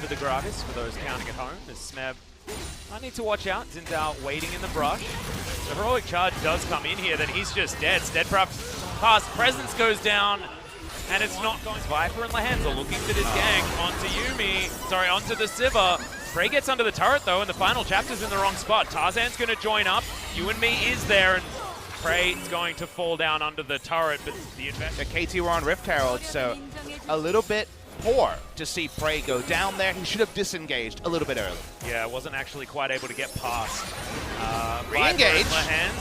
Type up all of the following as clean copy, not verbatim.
the Gravis for those counting at home. As Smeb might need to watch out. Zinzao waiting in the brush. The heroic charge does come in here, then he's just dead. Steadcraft pass presence goes down, and it's not going. Viper and Lahenza looking for this gang onto Yuumi. Sorry, onto the Sivir. Prey gets under the turret though, and the final chapter's in the wrong spot. Tarzan's going to join up. You and Me is there, and Prey is going to fall down under the turret, but the KT were on Rift Herald, so a little bit poor to see Prey go down there. He should have disengaged a little bit early. Yeah, wasn't actually quite able to get past. Re-engage.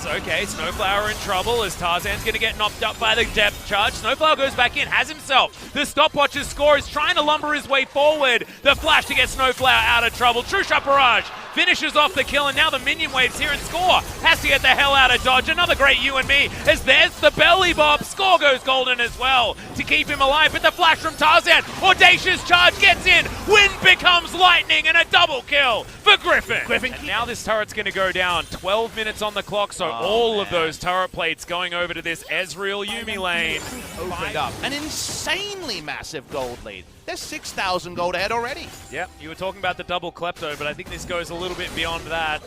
Okay, Snowflower in trouble as Tarzan's going to get knocked up by the depth charge. Snowflower goes back in, has himself the stopwatch's score, is trying to lumber his way forward. The flash to get Snowflower out of trouble. True Shot Barrage finishes off the kill, and now the minion waves here, and Score has to get the hell out of dodge. Another great You and Me as there's the belly bob. Score goes golden as well to keep him alive, but the flash from Tarzan. Audacious charge gets in. Wind becomes lightning, and a double kill for Griffin. And now this turret's going to go down. 12 minutes on the clock, so all of those turret plates going over to this Ezreal Yuumi lane. Opened up an insanely massive gold lead. There's 6,000 gold ahead already. Yep, you were talking about the double klepto, but I think this goes a little bit beyond that.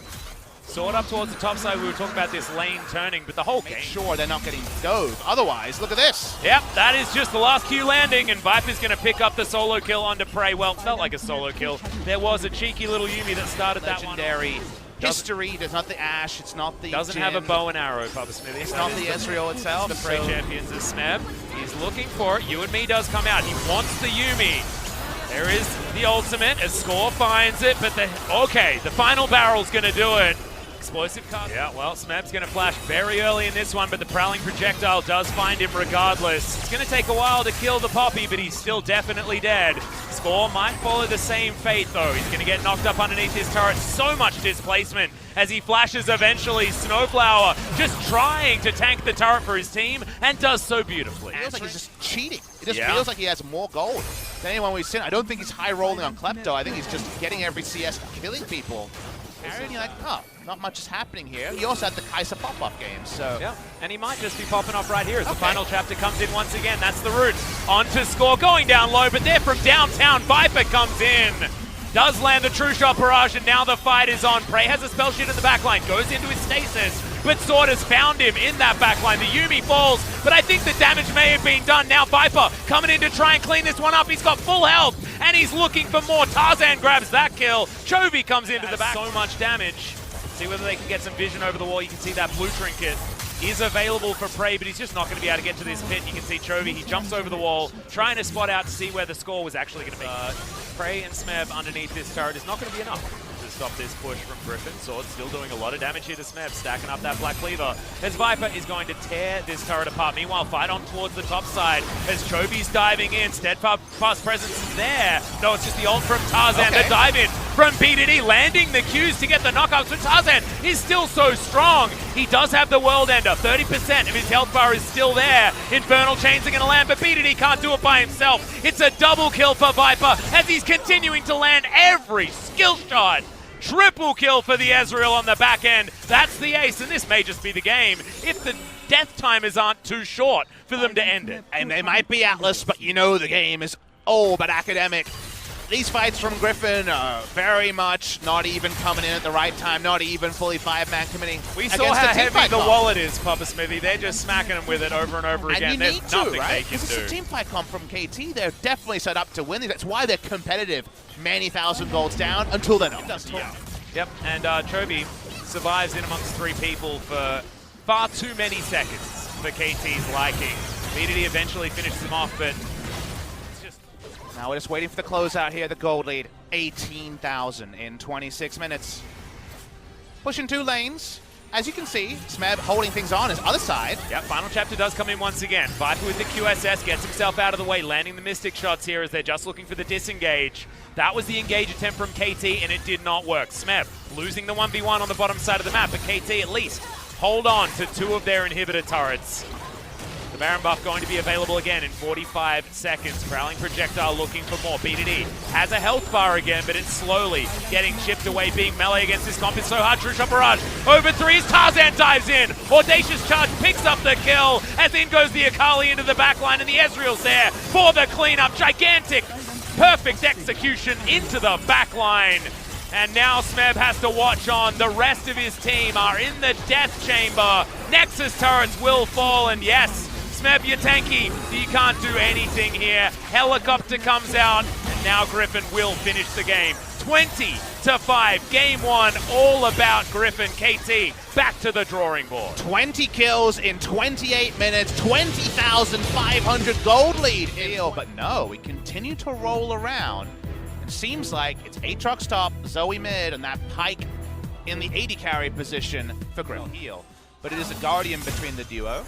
Sword up towards the top side, we were talking about this lane turning, but the whole game. Make sure they're not getting dove. Otherwise, look at this. Yep, that is just the last Q landing, and Viper's going to pick up the solo kill onto Prey. Well, felt like a solo kill. There was a cheeky little Yuumi that started that one. Legendary history. There's not the Ashe. It's not the Doesn't Jhin. have a bow and arrow, Papa Smithy. It's not the Ezreal itself. The Prey champions is Smeb. He's looking for it. You and Me does come out. He wants the Yuumi. There is the ultimate as Score finds it, but the final barrel's going to do it. Explosive cast. Yeah, well, Smeb's going to flash very early in this one, but the Prowling Projectile does find him regardless. It's going to take a while to kill the Poppy, but he's still definitely dead. Score might follow the same fate, though. He's going to get knocked up underneath his turret. So much displacement as he flashes eventually. Snowflower just trying to tank the turret for his team, and does so beautifully. It feels like he's just cheating. It just feels like he has more gold than anyone we've seen. I don't think he's high rolling on Klepto. I think he's just getting every CS, killing people. And you're like, oh, not much is happening here. He also had the Kai'Sa pop-off game, so... Yeah, and he might just be popping off right here as the final chapter comes in once again. That's the route. Onto Score, going down low, but there from downtown, Viper comes in. Does land the True Shot Barrage, and now the fight is on. Prey has a spell shit in the backline, goes into his stasis, but Sword has found him in that backline. The Yuumi falls, but I think the damage may have been done. Now Viper coming in to try and clean this one up. He's got full health, and he's looking for more. Tarzan grabs that kill. Chovy comes into the back. So much damage. See whether they can get some vision over the wall. You can see that blue trinket is available for Prey, but he's just not going to be able to get to this pit. You can see Chovy, he jumps over the wall, trying to spot out to see where the score was actually going to be. Prey and Smeb underneath this turret is not going to be enough to stop this push from Griffin. Sword still doing a lot of damage here to Smeb, stacking up that Black Cleaver, as Viper is going to tear this turret apart. Meanwhile, fight on towards the top side as Chovy's diving in. Steadfast presence is there. No, it's just the ult from Tarzan. The dive in from BDD, landing the Qs to get the knockouts. But Tarzan is still so strong. He does have the World Ender. 30% of his health bar is still there. Infernal Chains are going to land, but BDD can't do it by himself. It's a double kill for Viper as he's continuing to land every skill shot. Triple kill for the Ezreal on the back end. That's the ace, and this may just be the game if the death timers aren't too short for them to end it. And they might be Atlas, but you know the game is all but academic. These fights from Griffin are very much not even coming in at the right time, not even fully 5-man committing. We saw how heavy the wallet is, Papa Smithy. They're just smacking him with it over and over again. And you need to, right? Because it's a team fight comp from KT. They're definitely set up to win. That's why they're competitive. Many thousand golds down until they're not. Yep, and Chovy survives in amongst 3 people for far too many seconds for KT's liking. BDD eventually finishes him off, but now we're just waiting for the closeout here, the gold lead. 18,000 in 26 minutes. Pushing 2 lanes. As you can see, Smeb holding things on his other side. Yep, final chapter does come in once again. Viper with the QSS gets himself out of the way, landing the Mystic shots here as they're just looking for the disengage. That was the engage attempt from KT, and it did not work. Smeb losing the 1v1 on the bottom side of the map, but KT at least hold on to 2 of their inhibitor turrets. The Baron buff going to be available again in 45 seconds. Prowling Projectile looking for more. BDD has a health bar again, but it's slowly getting chipped away. Being melee against this comp is so hard. True Shot Barrage over 3s. Tarzan dives in. Audacious Charge picks up the kill, as in goes the Akali into the backline, and the Ezreal's there for the cleanup. Gigantic Perfect execution into the back line. And now Smeb has to watch on. The rest of his team are in the death chamber. Nexus turrets will fall, and yes, Smeb, you're tanky. You can't do anything here. Helicopter comes out, and now Griffin will finish the game. 20-5, game one, all about Griffin. KT, back to the drawing board. 20 kills in 28 minutes, 20,500 gold lead. But no, we continue to roll around. Seems like it's Aatrox top, Zoe mid, and that Pike in the AD carry position for Griffin. Heal. But it is a Guardian between the duo.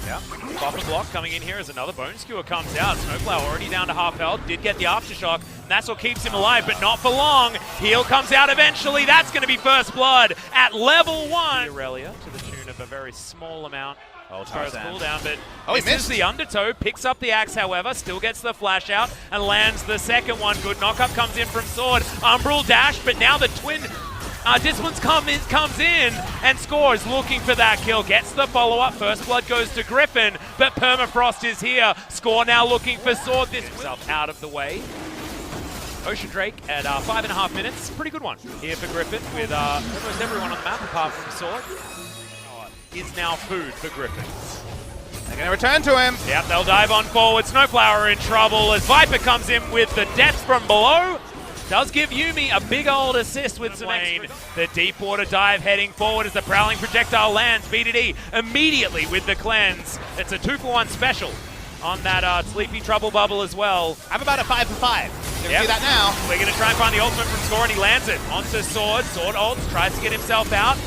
Yeah, buffer block coming in here as another Bone Skewer comes out. Snowflower already down to half health, did get the Aftershock, and that's what keeps him alive, but not for long. Heal comes out eventually, that's going to be first blood at level 1. Aurelia to the tune of a very small amount. As far as cooldown, but he missed the undertow, picks up the axe, however, still gets the flash out and lands the second one. Good knockup comes in from Sword. Umbral dash, but now the twin Disciplin's comes in and scores, looking for that kill. Gets the follow-up. First blood goes to Griffin, but Permafrost is here. Score now looking for Sword. This himself out of the way. Ocean Drake at 5.5 minutes. Pretty good one here for Griffin with almost everyone on the map apart from Sword. Is now food for Griffin. They're going to return to him. Yep, they'll dive on forward. Snowflower in trouble as Viper comes in with the death from below. Does give Yuumi a big old assist with some Wayne. The deep water dive heading forward as the prowling projectile lands. BDD immediately with the cleanse. It's a 2-for-1 special on that Sleepy Trouble Bubble as well. I'm about a 5-for-5. You can see that now. We're going to try and find the ultimate from Score, and he lands it onto Sword. Sword ults, tries to get himself out.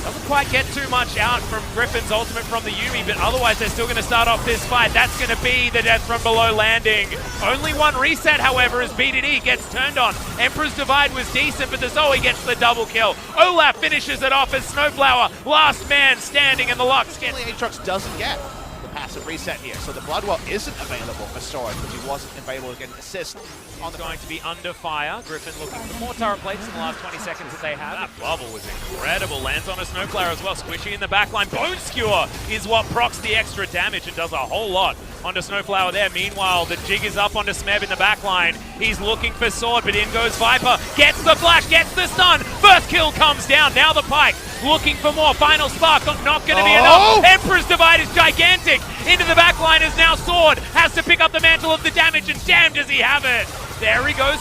Doesn't quite get too much out from Griffin's ultimate from the Yuumi, but otherwise they're still going to start off this fight. That's going to be the death from below landing. Only one reset, however, as BDD gets turned on. Emperor's Divide was decent, but the Zoe gets the double kill. Olaf finishes it off as Snowflower, last man standing, and the Lux gets... Aatrox doesn't get the passive reset here, so the Bloodwell isn't available for Sword, because he wasn't available to get an assist. It's going to be under fire. Griffin looking for more turret plates in the last 20 seconds that they have. That bubble was incredible. Lands on a Snowflower as well. Squishy in the backline. Bone Skewer is what procs the extra damage and does a whole lot onto Snowflower there. Meanwhile, the jig is up onto Smeb in the backline. He's looking for Sword, but in goes Viper. Gets the flash, gets the stun. First kill comes down. Now the Pike looking for more. Final spark, not going to be enough. Emperor's Divide is gigantic. Into the backline is now Sword. Has to pick up the mantle of the damage, and damn does he have it. There he goes.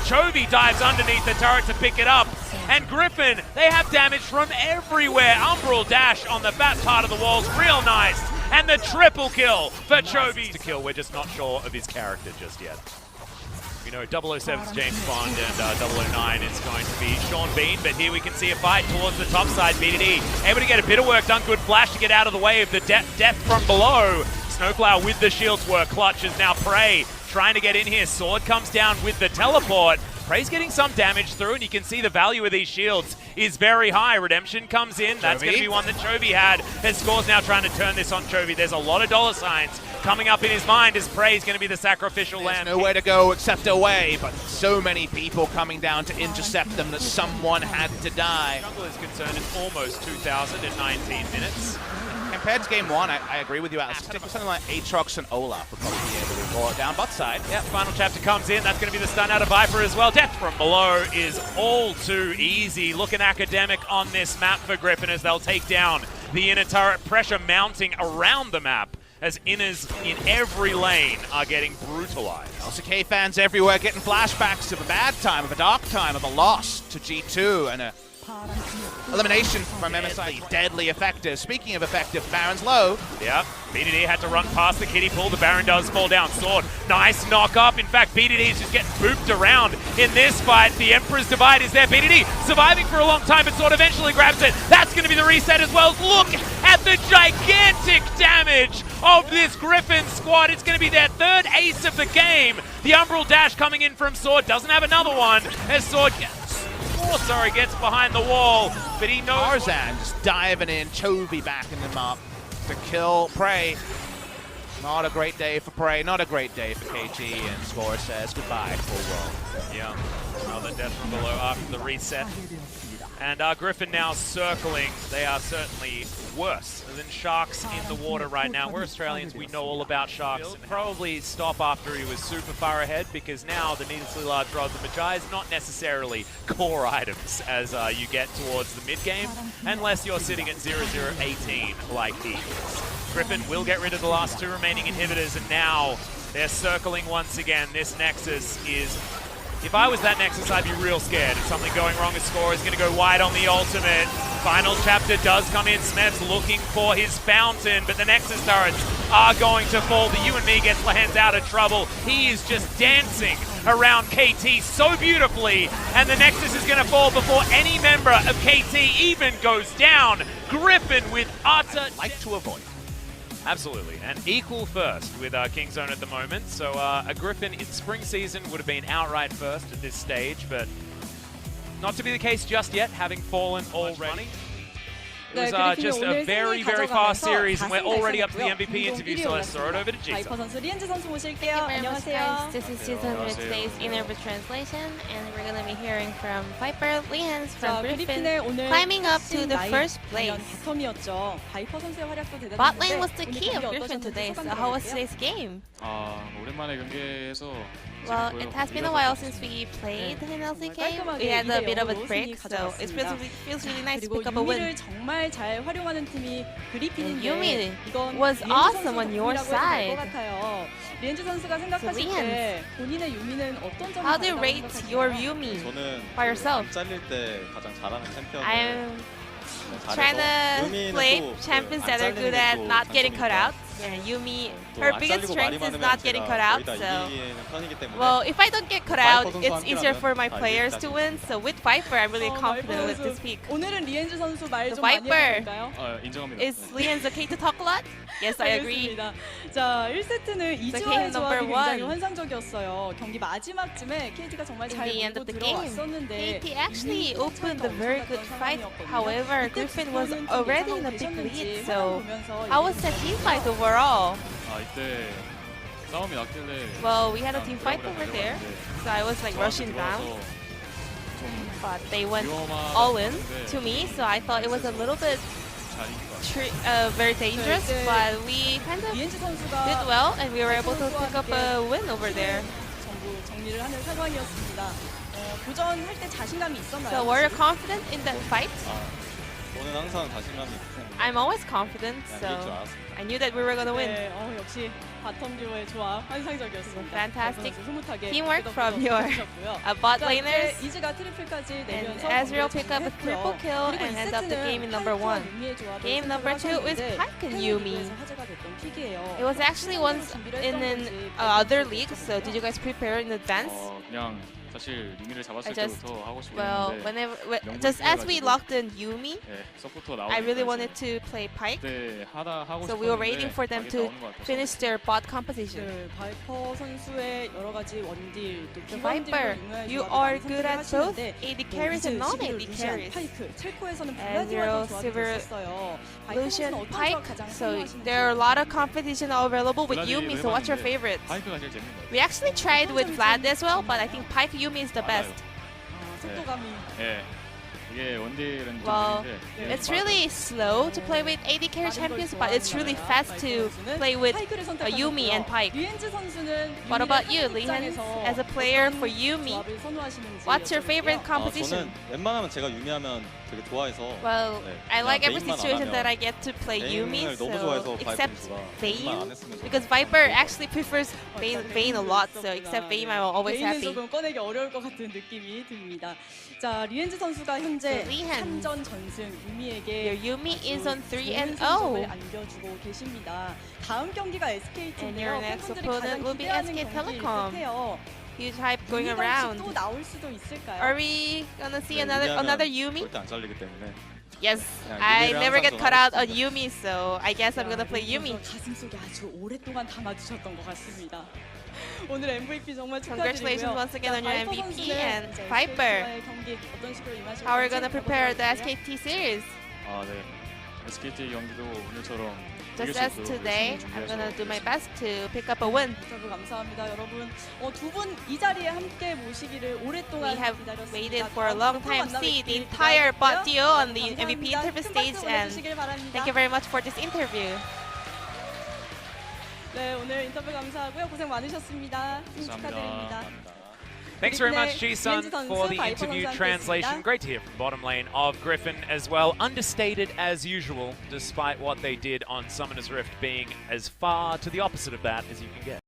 Chovy dives underneath the turret to pick it up. And Griffin, they have damage from everywhere. Umbral dash on the back part of the walls. Real nice. And the triple kill for Chovy. To kill, we're just not sure of his character just yet. You know, 007's James Bond and 009 is going to be Sean Bean, but here we can see a fight towards the top side. BDD able to get a bit of work done. Good flash to get out of the way of the death from below. Snowflower with the shields work. Clutch is now Prey trying to get in here. Sword comes down with the teleport. Prey's getting some damage through, and you can see the value of these shields is very high. Redemption comes in. That's going to be one that Chovy had. And Score's now trying to turn this on Chovy. There's a lot of dollar signs coming up in his mind as Prey's going to be the sacrificial lamb. Nowhere to go except away, but so many people coming down to intercept them that someone had to die. Jungle is concerned in almost 2,019 minutes. Compared to game one, I agree with you, Alex. I think something like Aatrox and Olaf would probably be able to pull it down bot side. Yeah, final chapter comes in. That's going to be the stun out of Viper as well. Death from below is all too easy. Looking academic on this map for Griffin as they'll take down the inner turret. Pressure mounting around the map as inners in every lane are getting brutalized. LCK fans everywhere getting flashbacks of a bad time, of a dark time, of a loss to G2 and a elimination from MSI. Deadly effective. Speaking of effective, Baron's low. Yep, BDD had to run past the kiddie pool. The Baron does fall down. Sword, nice knock up. In fact, BDD is just getting booped around in this fight. The Emperor's Divide is there. BDD surviving for a long time, but Sword eventually grabs it. That's going to be the reset as well. Look at the gigantic damage of this Griffin squad. It's going to be their third ace of the game. The Umbral dash coming in from Sword. Doesn't have another one as Sword gets behind the wall, but he knows. Tarzan just diving in, Chovy backing them up to kill Prey. Not a great day for Prey, not a great day for KT, and Score says goodbye, full world. Yeah. Another death from below after the reset. And Griffin now circling. They are certainly worse than sharks in the water right now. We're Australians, we know all about sharks. He'll probably stop after he was super far ahead, because now the needlessly large rods and Magi is not necessarily core items as you get towards the mid-game, unless you're sitting at 0-0-18 like he is. Griffin will get rid of the last 2 remaining inhibitors, and now they're circling once again. This Nexus is... If I was that Nexus, I'd be real scared. If something going wrong, his score is going to go wide on the ultimate. Final chapter does come in. Smeth's looking for his fountain, but the Nexus turrets are going to fall. The You and Me gets Lance out of trouble. He is just dancing around KT so beautifully, and the Nexus is going to fall before any member of KT even goes down. Griffin with utter... Like to avoid. Absolutely, and equal first with Kingzone at the moment. So a Griffin in spring season would have been outright first at this stage, but not to be the case just yet, having fallen already. It was just a very, very fast series, and we're already up to the MVP interview, so let's throw it over to Jisoo. Thank you very much, guys. This is Jisoo with today's in-over translation, and we're going to be hearing from Viper, Lehan's from Griffin, climbing up to the first place. Bot lane was the key of Griffin today, so how was today's game? 오랜만에 경기해서 Well, it has been a while since we played in LCK. We had a bit of a break, so it feels really nice to pick up a win. Yumi was awesome on your side. So Lehan, how do you rate your Yumi by yourself? 잘릴 때 가장 잘하는 챔피언. I'm trying to play champions that are good at not getting cut out. Yeah, Yumi, her biggest strength is not getting cut out, so... Well, if I don't get cut out, it's easier for my players to win, so with Viper, I'm really confident with this pick. The Viper, is Lehan's okay to talk a lot? Yes, I agree. 자, 1세트는 이즈와의 조합이 굉장히 환상적이었어요. 경기 마지막쯤에 KT가 정말 잘 밀고 들어왔었는데 KT actually opened a very good fight. However, Griffin was already in a big lead, so how was that team fight overall? 이때 싸움이 났길래 Well, we had a team fight over there, so I was like rushing down. But they went all in to me, so I thought it was a little bit very dangerous, but we kind of did well, and we were able to pick up a win over there. So were you confident in that fight? 저는 항상 자신감이 있고 I'm always confident, so I knew that we were gonna win. 역시 바텀 듀오의 조합 환상적이었습니다. Fantastic teamwork from your bot laners. And Ezreal pick up a triple kill and end up the game in number 1. Game number 2 is Pyke and Yumi. It was actually once in other league, so did you guys prepare in advance? 그냥 사실 유미를 잡았을 때부터 하고 싶었는데 Well, just as we locked in Yumi, 서포터 나오니까 I really wanted to play Pyke. So we were waiting for them to finish their bot composition. 바이퍼 선수의 여러 가지 원딜, 또 The Viper, you are good at both AD carries and non-AD carries. Ezreal, Sivir, Lucian, Pyke. So there are a lot of competition available with Yumi. So what's your favorite? 파이크가 제일 재밌는 거예요. We actually tried with Vlad as well, but I think Pyke Yumi is the best. 예. 이게 원딜은 Well, it's really slow to play with AD carry champions, but it's really fast to play with Yumi and Pyke. What about you, Lehan? As a player for Yumi, what's your favorite composition? 저는 웬만하면 제가 유미하면 되게 좋아해서 Well, I like every situation that I get to play Yumi, so except Vayne, because Viper actually prefers Vayne a lot, so except Vayne, I'm always happy. 꺼내기 어려울 것 같은 느낌이 듭니다. 자, 리엔즈 선수가 현재 3전 전승 유미에게 Your Yumi is on 3-0. 안겨주고 계십니다. 다음 경기가 SKT인데요. And your next opponent will be SK Telecom. Huge hype going around. 또 나올 수도 있을까요? Are we gonna see another Yumi? 절대 안 잘리기 때문에 Yes, I never get cut out on Yumi, so I guess I'm gonna play Yumi. 가슴속에 아주 오랫동안 담아두셨던 것 같습니다. 오늘 MVP 정말 Congratulations once again on your MVP and Viper. 경기 어떤 식으로 임하실지 How are we gonna prepare the SKT series? 네. SKT 경기도 오늘처럼 Just as today, I'm gonna do my best to pick up a win. 인터뷰 감사합니다, 여러분. 두 분 이 자리에 함께 모시기를 오랫동안 We have 기다렸습니다. waited for a long time to see the entire bot duo on the MVP interview stage, and thank you very much for this interview. 네, 오늘 인터뷰 감사하고요. 고생 많으셨습니다. 축하드립니다. Thanks very much, Ji-sun, for the interview translation. Great to hear from bottom lane of Griffin as well. Understated as usual, despite what they did on Summoner's Rift being as far to the opposite of that as you can get.